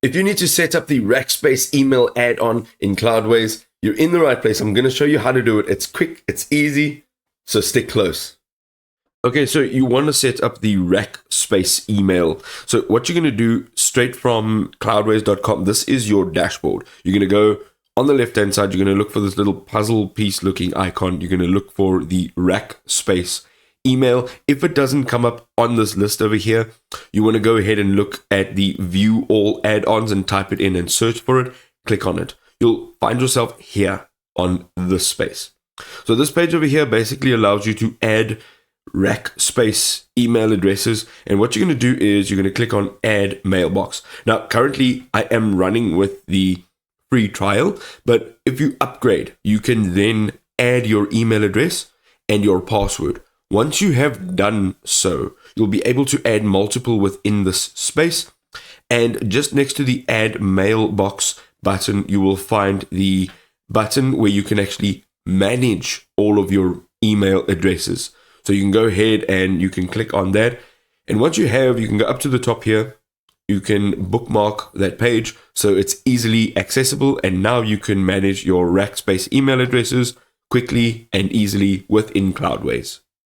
If you need to set up the Rackspace email add-on in Cloudways, you're in the right place. I'm going to show you how to do it. It's quick, it's easy, so stick close. Okay, so you want to set up the Rackspace email. So what you're going to do straight from cloudways.com, this is your dashboard. You're going to go on the left-hand side, you're going to look for this little puzzle piece looking icon. You're going to look for the Rackspace email. If it doesn't come up on this list over here, you want to go ahead and look at the view all add-ons and type it in and search for it. Click on it. You'll find yourself here on this space. So this page over here basically allows you to add Rackspace email addresses, and what you're going to do is you're going to click on add mailbox. Now currently I am running with the free trial, but if you upgrade you can then add your email address and your password. Once you have done so, you'll be able to add multiple within this space, and just next to the add mailbox button you will find the button where you can actually manage all of your email addresses. So you can go ahead and you can click on that, and once you have, you can go up to the top here, you can bookmark that page so it's easily accessible, and now you can manage your Rackspace email addresses quickly and easily within Cloudways.